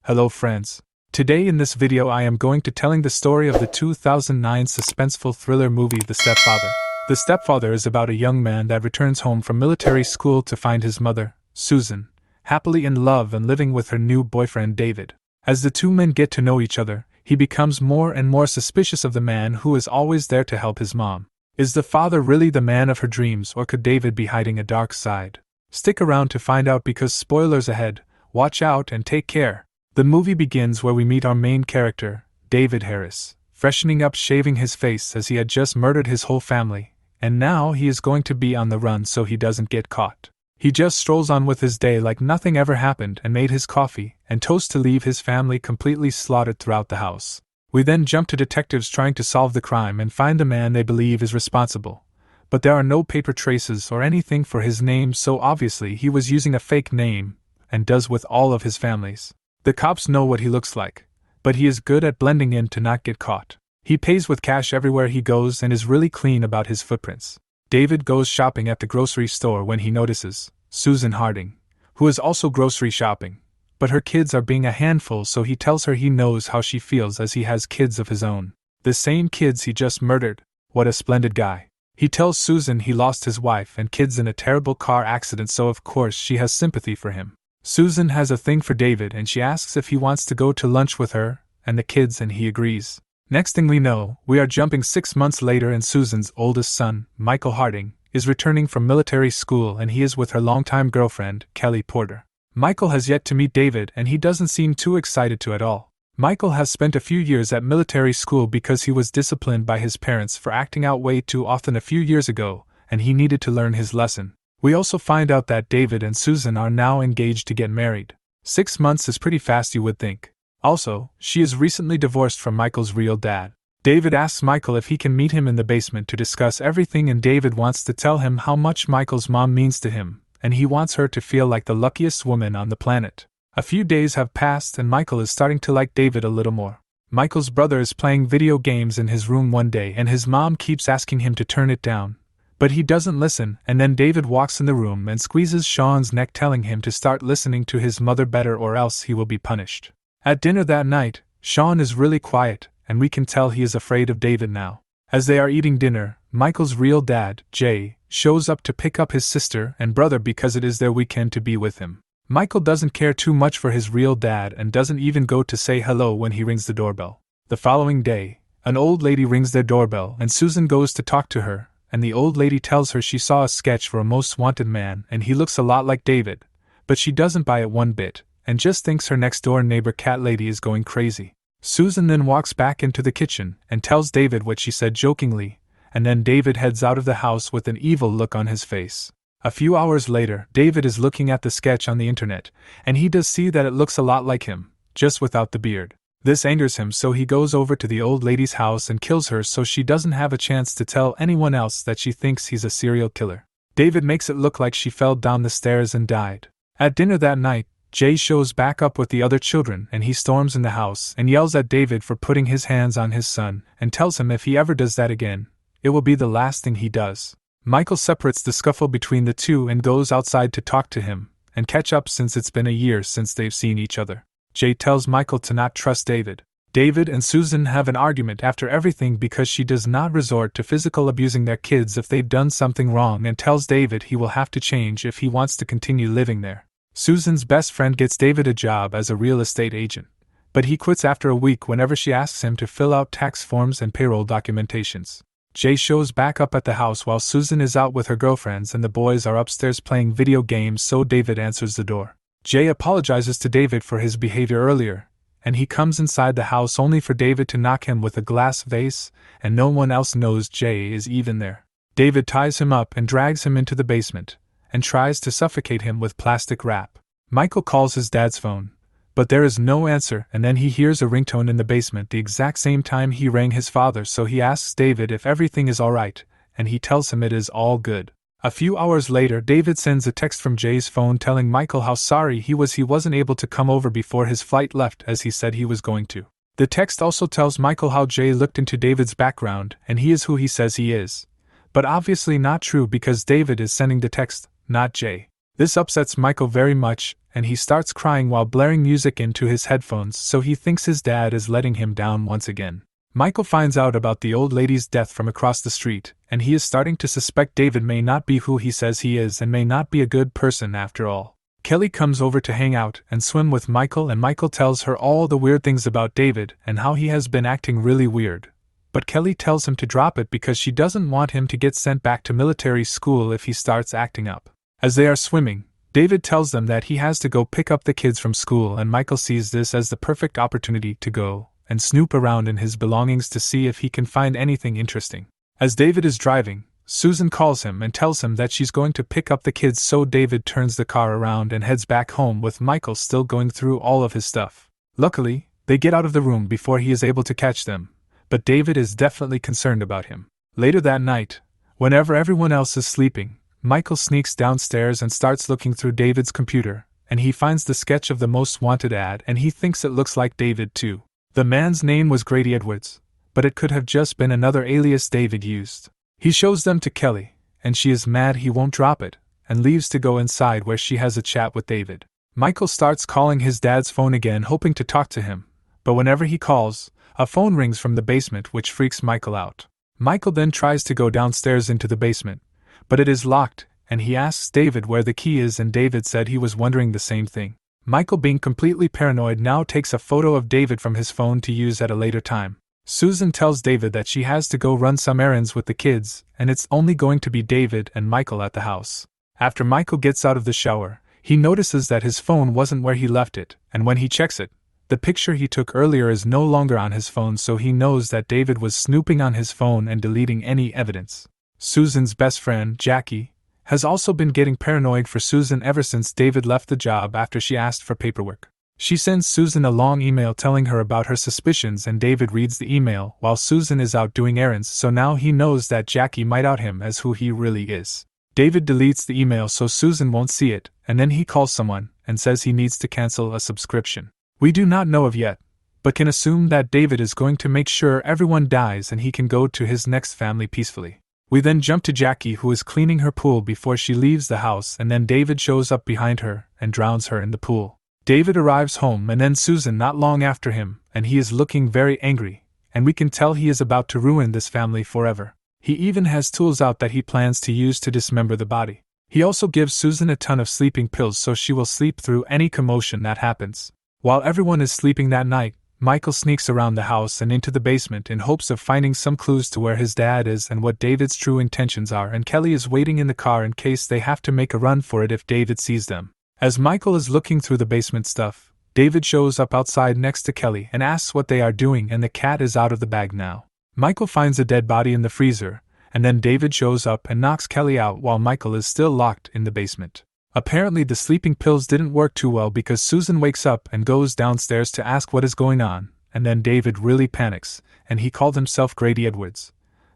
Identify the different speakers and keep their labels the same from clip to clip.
Speaker 1: Hello friends. Today in this video I am going to telling the story of the 2009 suspenseful thriller movie The Stepfather. The Stepfather is about a young man that returns home from military school to find his mother, Susan, happily in love and living with her new boyfriend David. As the two men get to know each other, he becomes more and more suspicious of the man who is always there to help his mom. Is the father really the man of her dreams, or could David be hiding a dark side? Stick around to find out because spoilers ahead. Watch out and take care. The movie begins where we meet our main character, David Harris, freshening up, shaving his face as he had just murdered his whole family, and now he is going to be on the run so he doesn't get caught. He just strolls on with his day like nothing ever happened and made his coffee and toast to leave his family completely slaughtered throughout the house. We then jump to detectives trying to solve the crime and find the man they believe is responsible. But there are no paper traces or anything for his name, so obviously he was using a fake name, and does with all of his families. The cops know what he looks like, but he is good at blending in to not get caught. He pays with cash everywhere he goes and is really clean about his footprints. David goes shopping at the grocery store when he notices Susan Harding, who is also grocery shopping, but her kids are being a handful, so he tells her he knows how she feels as he has kids of his own. The same kids he just murdered. What a splendid guy. He tells Susan he lost his wife and kids in a terrible car accident, so of course she has sympathy for him. Susan has a thing for David and she asks if he wants to go to lunch with her and the kids, and he agrees. Next thing we know, we are jumping 6 months later and Susan's oldest son, Michael Harding, is returning from military school and he is with her longtime girlfriend, Kelly Porter. Michael has yet to meet David and he doesn't seem too excited to at all. Michael has spent a few years at military school because he was disciplined by his parents for acting out way too often a few years ago, and he needed to learn his lesson. We also find out that David and Susan are now engaged to get married. 6 months is pretty fast, you would think. Also, she is recently divorced from Michael's real dad. David asks Michael if he can meet him in the basement to discuss everything, and David wants to tell him how much Michael's mom means to him, and he wants her to feel like the luckiest woman on the planet. A few days have passed and Michael is starting to like David a little more. Michael's brother is playing video games in his room one day and his mom keeps asking him to turn it down. But he doesn't listen, and then David walks in the room and squeezes Sean's neck, telling him to start listening to his mother better or else he will be punished. At dinner that night, Sean is really quiet, and we can tell he is afraid of David now. As they are eating dinner, Michael's real dad, Jay, shows up to pick up his sister and brother because it is their weekend to be with him. Michael doesn't care too much for his real dad and doesn't even go to say hello when he rings the doorbell. The following day, an old lady rings their doorbell and Susan goes to talk to her, and the old lady tells her she saw a sketch for a most wanted man and he looks a lot like David, but she doesn't buy it one bit, and just thinks her next door neighbor cat lady is going crazy. Susan then walks back into the kitchen and tells David what she said jokingly, and then David heads out of the house with an evil look on his face. A few hours later, David is looking at the sketch on the internet, and he does see that it looks a lot like him, just without the beard. This angers him, so he goes over to the old lady's house and kills her so she doesn't have a chance to tell anyone else that she thinks he's a serial killer. David makes it look like she fell down the stairs and died. At dinner that night, Jay shows back up with the other children and he storms in the house and yells at David for putting his hands on his son and tells him if he ever does that again, it will be the last thing he does. Michael separates the scuffle between the two and goes outside to talk to him and catch up since it's been a year since they've seen each other. Jay tells Michael to not trust David. David and Susan have an argument after everything because she does not resort to physical abusing their kids if they've done something wrong and tells David he will have to change if he wants to continue living there. Susan's best friend gets David a job as a real estate agent, but he quits after a week whenever she asks him to fill out tax forms and payroll documentations. Jay shows back up at the house while Susan is out with her girlfriends and the boys are upstairs playing video games, so David answers the door. Jay apologizes to David for his behavior earlier, and he comes inside the house only for David to knock him with a glass vase, and no one else knows Jay is even there. David ties him up and drags him into the basement, and tries to suffocate him with plastic wrap. Michael calls his dad's phone, but there is no answer, and then he hears a ringtone in the basement the exact same time he rang his father, so he asks David if everything is alright, and he tells him it is all good. A few hours later, David sends a text from Jay's phone telling Michael how sorry he wasn't able to come over before his flight left as he said he was going to. The text also tells Michael how Jay looked into David's background and he is who he says he is. But obviously not true because David is sending the text, not Jay. This upsets Michael very much, and he starts crying while blaring music into his headphones, so he thinks his dad is letting him down once again. Michael finds out about the old lady's death from across the street, and he is starting to suspect David may not be who he says he is and may not be a good person after all. Kelly comes over to hang out and swim with Michael, and Michael tells her all the weird things about David and how he has been acting really weird. But Kelly tells him to drop it because she doesn't want him to get sent back to military school if he starts acting up. As they are swimming, David tells them that he has to go pick up the kids from school, and Michael sees this as the perfect opportunity to go and snoop around in his belongings to see if he can find anything interesting. As David is driving, Susan calls him and tells him that she's going to pick up the kids, so David turns the car around and heads back home with Michael still going through all of his stuff. Luckily, they get out of the room before he is able to catch them, but David is definitely concerned about him. Later that night, whenever everyone else is sleeping, Michael sneaks downstairs and starts looking through David's computer, and he finds the sketch of the most wanted ad, and he thinks it looks like David too. The man's name was Grady Edwards, but it could have just been another alias David used. He shows them to Kelly, and she is mad he won't drop it, and leaves to go inside where she has a chat with David. Michael starts calling his dad's phone again, hoping to talk to him, but whenever he calls, a phone rings from the basement, which freaks Michael out. Michael then tries to go downstairs into the basement, but it is locked, and he asks David where the key is, and David said he was wondering the same thing. Michael, being completely paranoid, now takes a photo of David from his phone to use at a later time. Susan tells David that she has to go run some errands with the kids, and it's only going to be David and Michael at the house. After Michael gets out of the shower, he notices that his phone wasn't where he left it, and when he checks it, the picture he took earlier is no longer on his phone, so he knows that David was snooping on his phone and deleting any evidence. Susan's best friend, Jackie, has also been getting paranoid for Susan ever since David left the job after she asked for paperwork. She sends Susan a long email telling her about her suspicions, and David reads the email while Susan is out doing errands, so now he knows that Jackie might out him as who he really is. David deletes the email so Susan won't see it, and then he calls someone and says he needs to cancel a subscription we do not know of yet, but can assume that David is going to make sure everyone dies and he can go to his next family peacefully. We then jump to Jackie, who is cleaning her pool before she leaves the house, and then David shows up behind her and drowns her in the pool. David arrives home and then Susan not long after him, and he is looking very angry, and we can tell he is about to ruin this family forever. He even has tools out that he plans to use to dismember the body. He also gives Susan a ton of sleeping pills so she will sleep through any commotion that happens. While everyone is sleeping that night, Michael sneaks around the house and into the basement in hopes of finding some clues to where his dad is and what David's true intentions are, and Kelly is waiting in the car in case they have to make a run for it if David sees them. As Michael is looking through the basement stuff, David shows up outside next to Kelly and asks what they are doing, and the cat is out of the bag now. Michael finds a dead body in the freezer, and then David shows up and knocks Kelly out while Michael is still locked in the basement. Apparently the sleeping pills didn't work too well because Susan wakes up and goes downstairs to ask what is going on, and then David really panics, and he called himself Grady Edwards.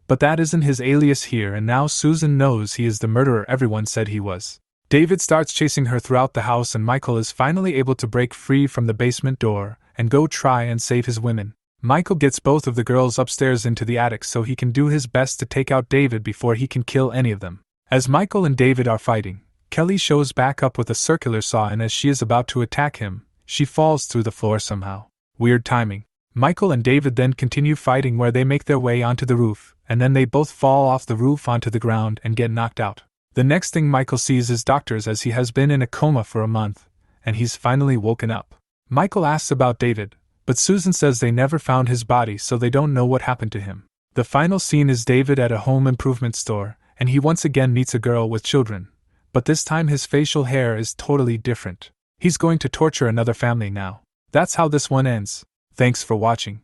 Speaker 1: But that isn't his alias here, and now Susan knows he is the murderer everyone said he was. David starts chasing her throughout the house, and Michael is finally able to break free from the basement door and go try and save his women. Michael gets both of the girls upstairs into the attic so he can do his best to take out David before he can kill any of them. As Michael and David are fighting, Kelly shows back up with a circular saw, and as she is about to attack him, she falls through the floor somehow. Weird timing. Michael and David then continue fighting where they make their way onto the roof, and then they both fall off the roof onto the ground and get knocked out. The next thing Michael sees is doctors, as he has been in a coma for a month, and he's finally woken up. Michael asks about David, but Susan says they never found his body, so they don't know what happened to him. The final scene is David at a home improvement store, and he once again meets a girl with children, but this time his facial hair is totally different. He's going to torture another family now. That's how this one ends. Thanks for watching.